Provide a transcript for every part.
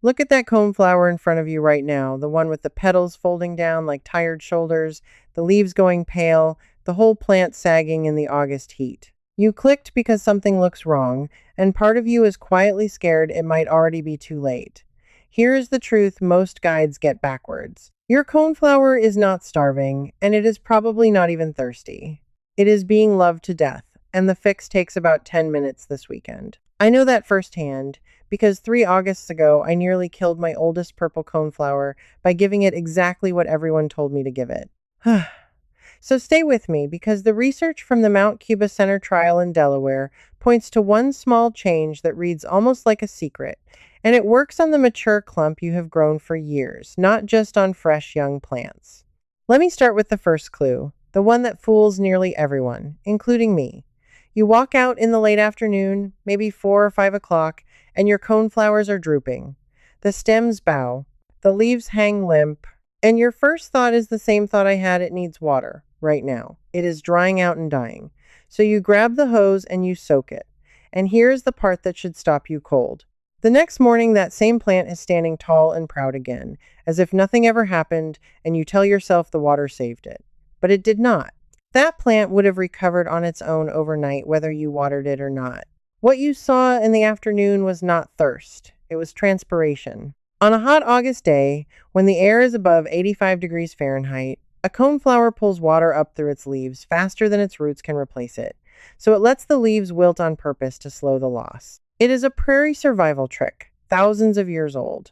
Look at that coneflower in front of you right now, the one with the petals folding down like tired shoulders, the leaves going pale, the whole plant sagging in the August heat. You clicked because something looks wrong, and part of you is quietly scared it might already be too late. Here is the truth most guides get backwards. Your coneflower is not starving, and it is probably not even thirsty. It is being loved to death, and the fix takes about 10 minutes this weekend. I know that firsthand because 3 Augusts ago I nearly killed my oldest purple coneflower by giving it exactly what everyone told me to give it. So stay with me because the research from the Mount Cuba Center trial in Delaware points to one small change that reads almost like a secret, and it works on the mature clump you have grown for years, not just on fresh young plants. Let me start with the first clue, the one that fools nearly everyone, including me. You walk out in the late afternoon, maybe 4 or 5 o'clock, and your coneflowers are drooping. The stems bow, the leaves hang limp, and your first thought is the same thought I had: it needs water right now. It is drying out and dying. So you grab the hose and you soak it. And here's the part that should stop you cold. The next morning, that same plant is standing tall and proud again, as if nothing ever happened, and you tell yourself the water saved it. But it did not. That plant would have recovered on its own overnight, whether you watered it or not. What you saw in the afternoon was not thirst, it was transpiration. On a hot August day, when the air is above 85 degrees Fahrenheit, a coneflower pulls water up through its leaves faster than its roots can replace it, so it lets the leaves wilt on purpose to slow the loss. It is a prairie survival trick, thousands of years old.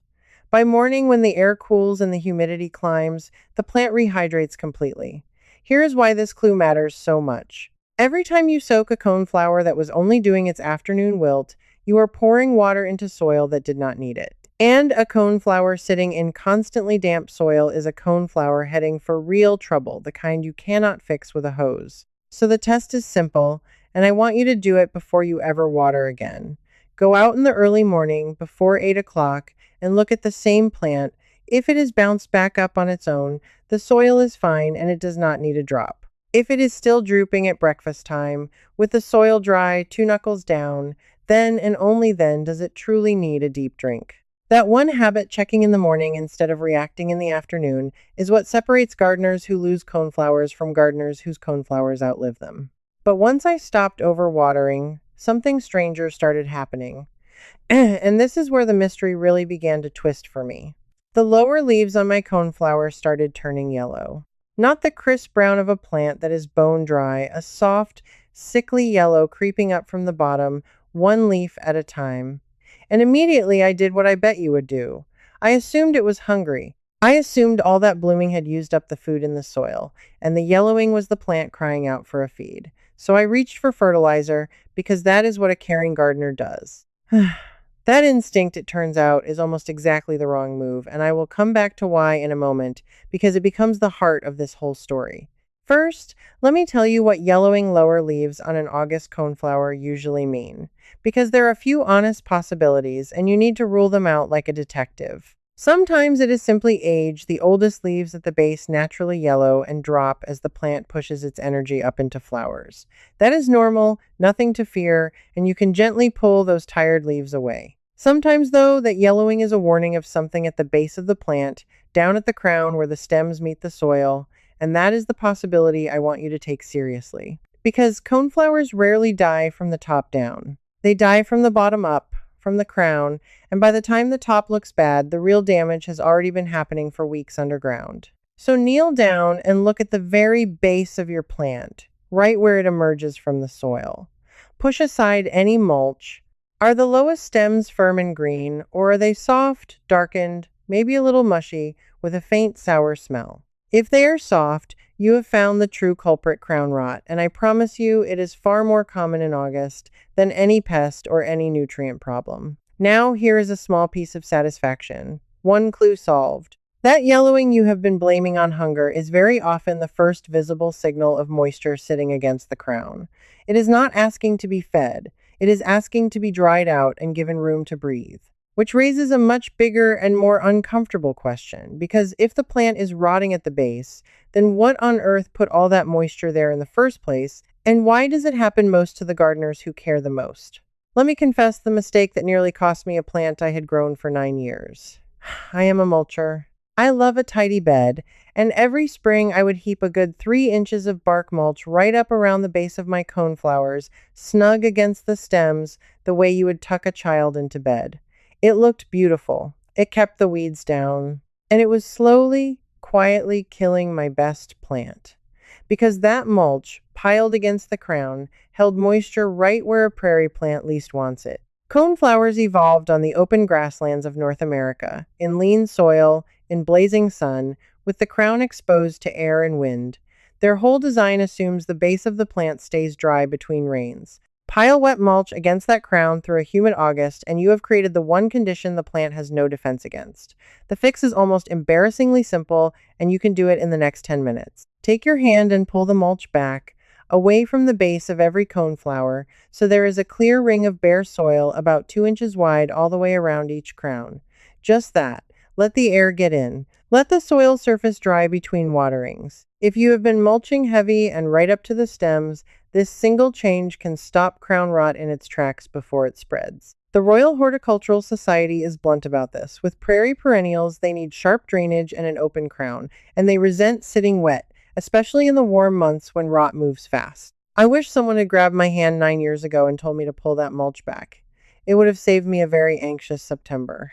By morning, when the air cools and the humidity climbs, the plant rehydrates completely. Here is why this clue matters so much. Every time you soak a coneflower that was only doing its afternoon wilt, you are pouring water into soil that did not need it. And a coneflower sitting in constantly damp soil is a coneflower heading for real trouble, the kind you cannot fix with a hose. So the test is simple, and I want you to do it before you ever water again. Go out in the early morning, before 8 o'clock, and look at the same plant. If it has bounced back up on its own, the soil is fine and it does not need a drop. If it is still drooping at breakfast time, with the soil dry, 2 knuckles down, then and only then does it truly need a deep drink. That one habit, checking in the morning instead of reacting in the afternoon, is what separates gardeners who lose coneflowers from gardeners whose coneflowers outlive them. But once I stopped overwatering, something stranger started happening. And this is where the mystery really began to twist for me. The lower leaves on my coneflower started turning yellow. Not the crisp brown of a plant that is bone dry, a soft, sickly yellow creeping up from the bottom, one leaf at a time. And immediately I did what I bet you would do. I assumed it was hungry. I assumed all that blooming had used up the food in the soil, and the yellowing was the plant crying out for a feed. So I reached for fertilizer, because that is what a caring gardener does. That instinct, it turns out, is almost exactly the wrong move, and I will come back to why in a moment, because it becomes the heart of this whole story. First, let me tell you what yellowing lower leaves on an August coneflower usually mean, because there are a few honest possibilities, and you need to rule them out like a detective. Sometimes it is simply age. The oldest leaves at the base naturally yellow and drop as the plant pushes its energy up into flowers. That is normal, nothing to fear, and you can gently pull those tired leaves away. Sometimes, though, that yellowing is a warning of something at the base of the plant, down at the crown where the stems meet the soil, and that is the possibility I want you to take seriously. Because coneflowers rarely die from the top down. They die from the bottom up, from the crown, and by the time the top looks bad, the real damage has already been happening for weeks underground. So kneel down and look at the very base of your plant, right where it emerges from the soil. Push aside any mulch. Are the lowest stems firm and green, or are they soft, darkened, maybe a little mushy, with a faint sour smell? If they are soft, you have found the true culprit, crown rot, and I promise you it is far more common in August than any pest or any nutrient problem. Now here is a small piece of satisfaction. One clue solved. That yellowing you have been blaming on hunger is very often the first visible signal of moisture sitting against the crown. It is not asking to be fed. It is asking to be dried out and given room to breathe. Which raises a much bigger and more uncomfortable question, because if the plant is rotting at the base, then what on earth put all that moisture there in the first place, and why does it happen most to the gardeners who care the most? Let me confess the mistake that nearly cost me a plant I had grown for 9 years. I am a mulcher. I love a tidy bed, and every spring I would heap a good 3 inches of bark mulch right up around the base of my coneflowers, snug against the stems, the way you would tuck a child into bed. It looked beautiful. It kept the weeds down, and it was slowly, quietly killing my best plant. Because that mulch, piled against the crown, held moisture right where a prairie plant least wants it. Coneflowers evolved on the open grasslands of North America, in lean soil, in blazing sun, with the crown exposed to air and wind. Their whole design assumes the base of the plant stays dry between rains. Pile wet mulch against that crown through a humid August, and you have created the one condition the plant has no defense against. The fix is almost embarrassingly simple, and you can do it in the next 10 minutes. Take your hand and pull the mulch back, away from the base of every coneflower, so there is a clear ring of bare soil about 2 inches wide all the way around each crown. Just that. Let the air get in. Let the soil surface dry between waterings. If you have been mulching heavy and right up to the stems, this single change can stop crown rot in its tracks before it spreads. The Royal Horticultural Society is blunt about this. With prairie perennials, they need sharp drainage and an open crown, and they resent sitting wet, especially in the warm months when rot moves fast. I wish someone had grabbed my hand 9 years ago and told me to pull that mulch back. It would have saved me a very anxious September.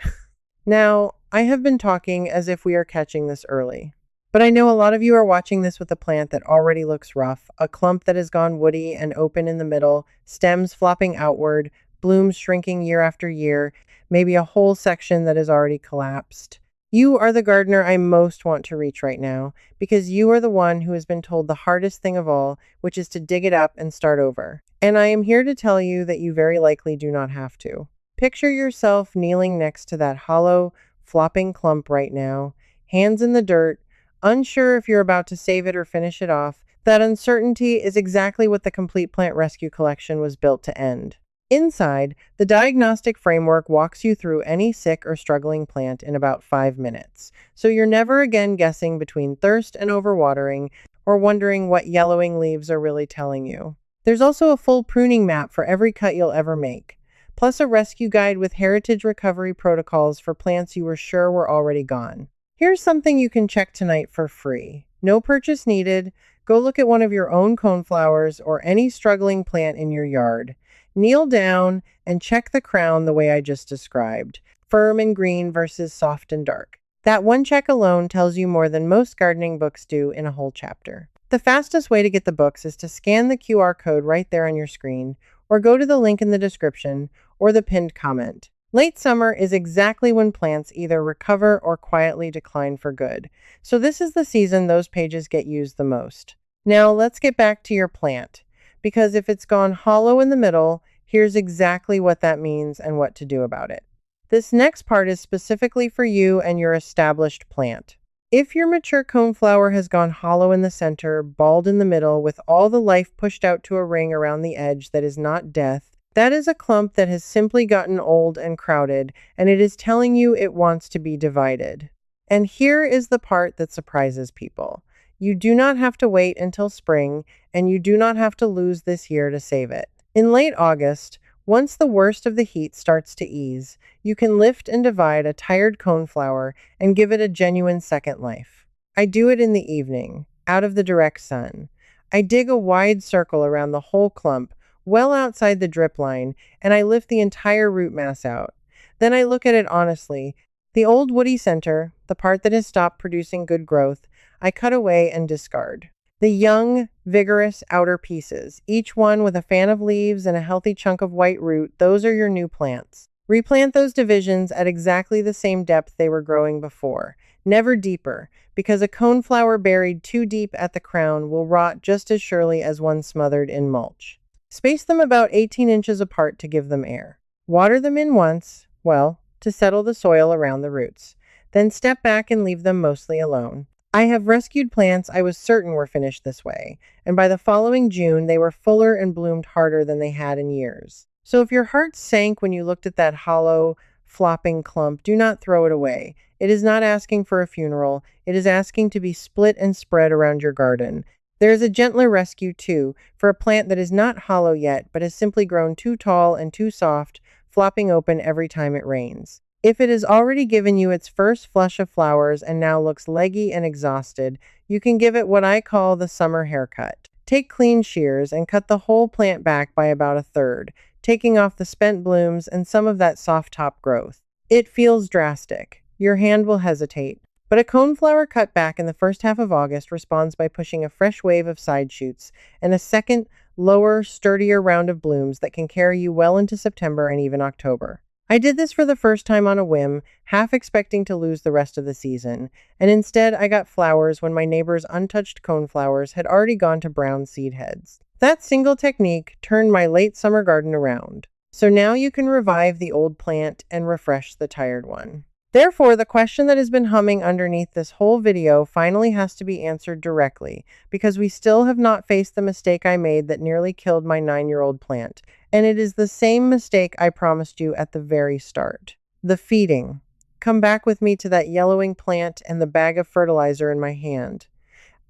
Now, I have been talking as if we are catching this early. But I know a lot of you are watching this with a plant that already looks rough, a clump that has gone woody and open in the middle, stems flopping outward, blooms shrinking year after year, maybe a whole section that has already collapsed. You are the gardener I most want to reach right now, because you are the one who has been told the hardest thing of all, which is to dig it up and start over. And I am here to tell you that you very likely do not have to. Picture yourself kneeling next to that hollow, flopping clump right now, hands in the dirt, unsure if you're about to save it or finish it off. That uncertainty is exactly what the Complete Plant Rescue Collection was built to end. Inside, the diagnostic framework walks you through any sick or struggling plant in about 5 minutes, so you're never again guessing between thirst and overwatering or wondering what yellowing leaves are really telling you. There's also a full pruning map for every cut you'll ever make, plus a rescue guide with heritage recovery protocols for plants you were sure were already gone. Here's something you can check tonight for free. No purchase needed. Go look at one of your own coneflowers or any struggling plant in your yard. Kneel down and check the crown the way I just described. Firm and green versus soft and dark. That one check alone tells you more than most gardening books do in a whole chapter. The fastest way to get the books is to scan the QR code right there on your screen, or go to the link in the description or the pinned comment. Late summer is exactly when plants either recover or quietly decline for good. So this is the season those pages get used the most. Now let's get back to your plant, because if it's gone hollow in the middle, here's exactly what that means and what to do about it. This next part is specifically for you and your established plant. If your mature coneflower has gone hollow in the center, bald in the middle, with all the life pushed out to a ring around the edge that is not death, that is a clump that has simply gotten old and crowded, and it is telling you it wants to be divided. And here is the part that surprises people. You do not have to wait until spring, and you do not have to lose this year to save it. In late August, once the worst of the heat starts to ease, you can lift and divide a tired coneflower and give it a genuine second life. I do it in the evening, out of the direct sun. I dig a wide circle around the whole clump, well outside the drip line, and I lift the entire root mass out. Then I look at it honestly. The old woody center, the part that has stopped producing good growth, I cut away and discard. The young, vigorous outer pieces, each one with a fan of leaves and a healthy chunk of white root, those are your new plants. Replant those divisions at exactly the same depth they were growing before, never deeper, because a coneflower buried too deep at the crown will rot just as surely as one smothered in mulch. Space them about 18 inches apart to give them air. Water them in once, to settle the soil around the roots. Then step back and leave them mostly alone. I have rescued plants I was certain were finished this way, and by the following June they were fuller and bloomed harder than they had in years. So if your heart sank when you looked at that hollow, flopping clump, do not throw it away. It is not asking for a funeral. It is asking to be split and spread around your garden. There is a gentler rescue, too, for a plant that is not hollow yet, but has simply grown too tall and too soft, flopping open every time it rains. If it has already given you its first flush of flowers and now looks leggy and exhausted, you can give it what I call the summer haircut. Take clean shears and cut the whole plant back by about a third, taking off the spent blooms and some of that soft top growth. It feels drastic. Your hand will hesitate. But a coneflower cut back in the first half of August responds by pushing a fresh wave of side shoots and a second, lower, sturdier round of blooms that can carry you well into September and even October. I did this for the first time on a whim, half expecting to lose the rest of the season, and instead I got flowers when my neighbor's untouched coneflowers had already gone to brown seed heads. That single technique turned my late summer garden around. So now you can revive the old plant and refresh the tired one. Therefore, the question that has been humming underneath this whole video finally has to be answered directly, because we still have not faced the mistake I made that nearly killed my 9-year-old plant. And it is the same mistake I promised you at the very start. The feeding. Come back with me to that yellowing plant and the bag of fertilizer in my hand.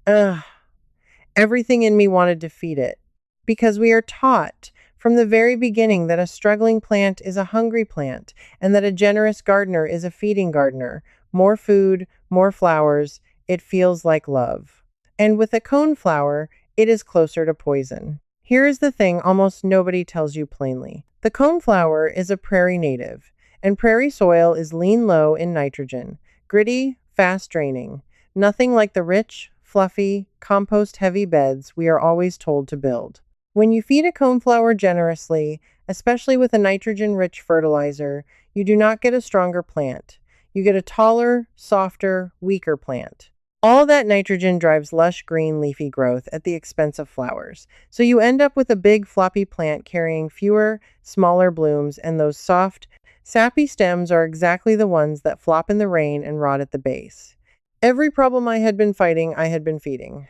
Ugh. Everything in me wanted to feed it. Because we are taught from the very beginning that a struggling plant is a hungry plant, and that a generous gardener is a feeding gardener. More food, more flowers, it feels like love. And with a coneflower, it is closer to poison. Here is the thing almost nobody tells you plainly. The coneflower is a prairie native, and prairie soil is lean low in nitrogen, gritty, fast draining. Nothing like the rich, fluffy, compost-heavy beds we are always told to build. When you feed a coneflower generously, especially with a nitrogen-rich fertilizer, you do not get a stronger plant. You get a taller, softer, weaker plant. All that nitrogen drives lush green leafy growth at the expense of flowers. So you end up with a big floppy plant carrying fewer, smaller blooms, and those soft, sappy stems are exactly the ones that flop in the rain and rot at the base. Every problem I had been fighting, I had been feeding.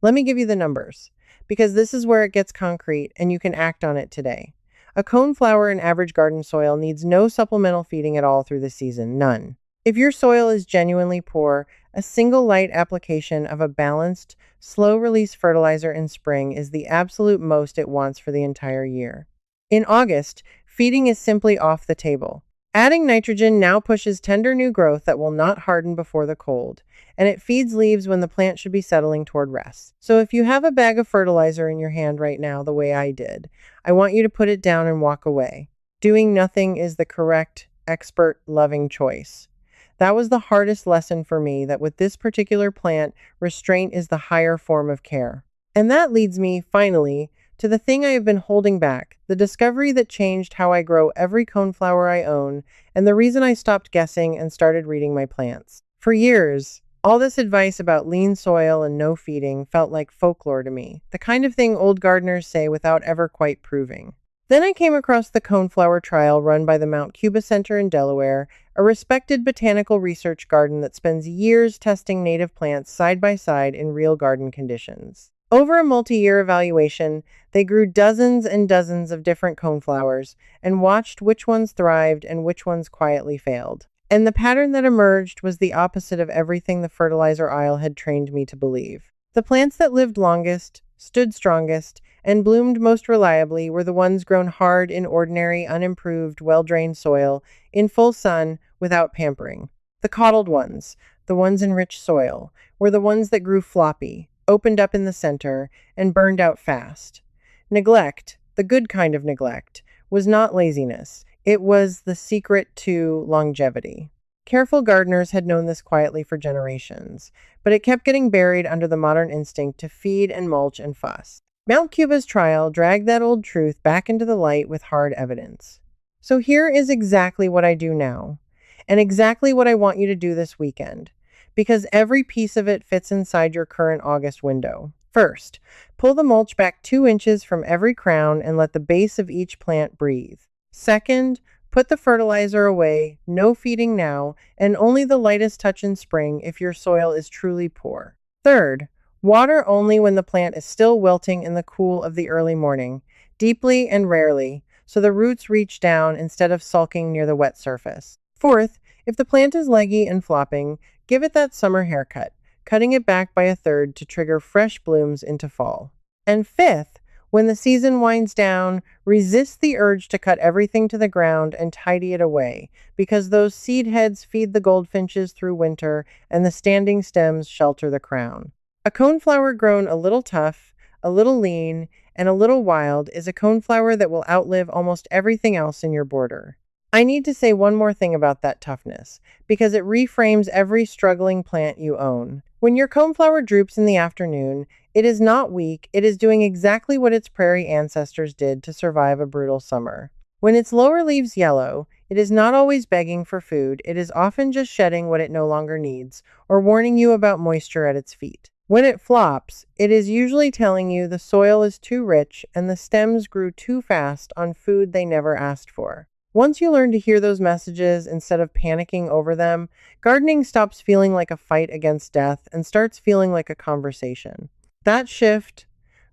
Let me give you the numbers, because this is where it gets concrete and you can act on it today. A coneflower in average garden soil needs no supplemental feeding at all through the season, none. If your soil is genuinely poor, a single light application of a balanced, slow-release fertilizer in spring is the absolute most it wants for the entire year. In August, feeding is simply off the table. Adding nitrogen now pushes tender new growth that will not harden before the cold, and it feeds leaves when the plant should be settling toward rest. So if you have a bag of fertilizer in your hand right now the way I did, I want you to put it down and walk away. Doing nothing is the correct, expert, loving choice. That was the hardest lesson for me, that with this particular plant, restraint is the higher form of care. And that leads me, finally, to the thing I have been holding back, the discovery that changed how I grow every coneflower I own, and the reason I stopped guessing and started reading my plants. For years, all this advice about lean soil and no feeding felt like folklore to me, the kind of thing old gardeners say without ever quite proving. Then I came across the Coneflower Trial run by the Mount Cuba Center in Delaware, a respected botanical research garden that spends years testing native plants side by side in real garden conditions. Over a multi-year evaluation, they grew dozens and dozens of different coneflowers and watched which ones thrived and which ones quietly failed. And the pattern that emerged was the opposite of everything the fertilizer aisle had trained me to believe. The plants that lived longest, stood strongest, and bloomed most reliably were the ones grown hard in ordinary, unimproved, well-drained soil, in full sun, without pampering. The coddled ones, the ones in rich soil, were the ones that grew floppy, opened up in the center, and burned out fast. Neglect, the good kind of neglect, was not laziness. It was the secret to longevity. Careful gardeners had known this quietly for generations, but it kept getting buried under the modern instinct to feed and mulch and fuss. Mount Cuba's trial dragged that old truth back into the light with hard evidence. So here is exactly what I do now, and exactly what I want you to do this weekend, because every piece of it fits inside your current August window. First, pull the mulch back 2 inches from every crown and let the base of each plant breathe. Second, put the fertilizer away, no feeding now, and only the lightest touch in spring if your soil is truly poor. Third, water only when the plant is still wilting in the cool of the early morning, deeply and rarely, so the roots reach down instead of sulking near the wet surface. Fourth, if the plant is leggy and flopping, give it that summer haircut. cutting it back by a third to trigger fresh blooms into fall. And fifth, when the season winds down, resist the urge to cut everything to the ground and tidy it away, because those seed heads feed the goldfinches through winter and the standing stems shelter the crown. A coneflower grown a little tough, a little lean, and a little wild is a coneflower that will outlive almost everything else in your border. I need to say one more thing about that toughness, because it reframes every struggling plant you own. When your coneflower droops in the afternoon, it is not weak, it is doing exactly what its prairie ancestors did to survive a brutal summer. When its lower leaves yellow, it is not always begging for food, it is often just shedding what it no longer needs, or warning you about moisture at its feet. When it flops, it is usually telling you the soil is too rich and the stems grew too fast on food they never asked for. Once you learn to hear those messages instead of panicking over them, gardening stops feeling like a fight against death and starts feeling like a conversation. That shift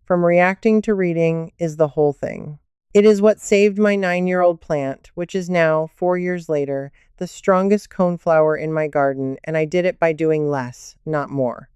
from reacting to reading is the whole thing. It is what saved my 9-year-old plant, which is now, 4 years later, the strongest coneflower in my garden, and I did it by doing less, not more.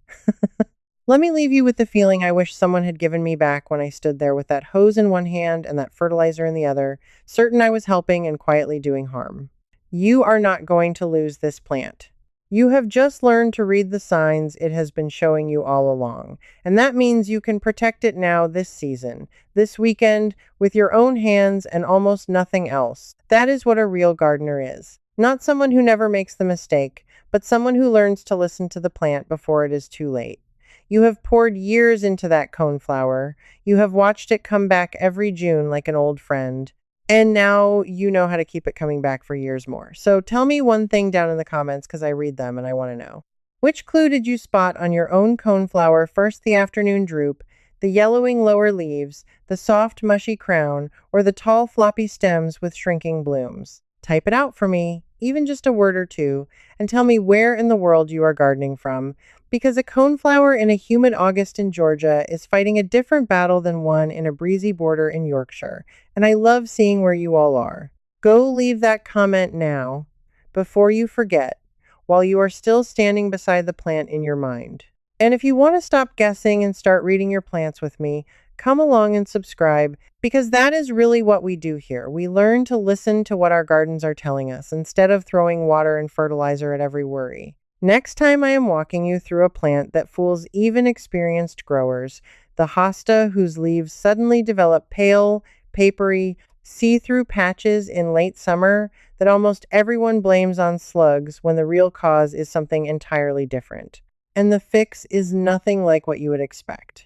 Let me leave you with the feeling I wish someone had given me back when I stood there with that hose in one hand and that fertilizer in the other, certain I was helping and quietly doing harm. You are not going to lose this plant. You have just learned to read the signs it has been showing you all along, and that means you can protect it now this season, this weekend, with your own hands and almost nothing else. That is what a real gardener is. Not someone who never makes the mistake, but someone who learns to listen to the plant before it is too late. You have poured years into that coneflower. You have watched it come back every June like an old friend. And now you know how to keep it coming back for years more. So tell me one thing down in the comments because I read them and I want to know. Which clue did you spot on your own coneflower? First, the afternoon droop, the yellowing lower leaves, the soft mushy crown, or the tall floppy stems with shrinking blooms? Type it out for me, even just a word or two, and tell me where in the world you are gardening from, because a coneflower in a humid August in Georgia is fighting a different battle than one in a breezy border in Yorkshire, and I love seeing where you all are. Go leave that comment now, before you forget, while you are still standing beside the plant in your mind. And if you want to stop guessing and start reading your plants with me, come along and subscribe, because that is really what we do here. We learn to listen to what our gardens are telling us instead of throwing water and fertilizer at every worry. Next time I am walking you through a plant that fools even experienced growers, the hosta whose leaves suddenly develop pale, papery, see-through patches in late summer that almost everyone blames on slugs when the real cause is something entirely different. And the fix is nothing like what you would expect.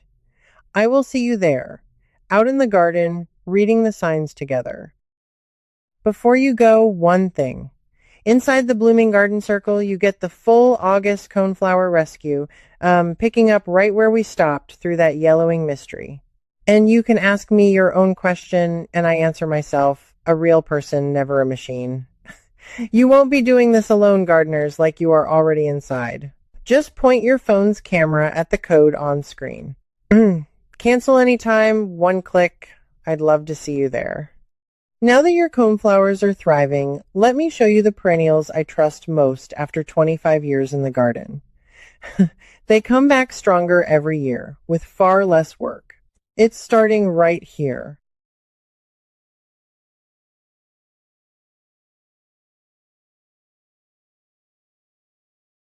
I will see you there, out in the garden, reading the signs together. Before you go, one thing. Inside the Blooming Garden Circle, you get the full August coneflower rescue, picking up right where we stopped through that yellowing mystery. And you can ask me your own question, and I answer myself, a real person, never a machine. You won't be doing this alone, gardeners, like you are already inside. Just point your phone's camera at the code on screen. Cancel anytime, one click. I'd love to see you there. Now that your coneflowers are thriving, let me show you the perennials I trust most after 25 years in the garden. They come back stronger every year, with far less work. It's starting right here.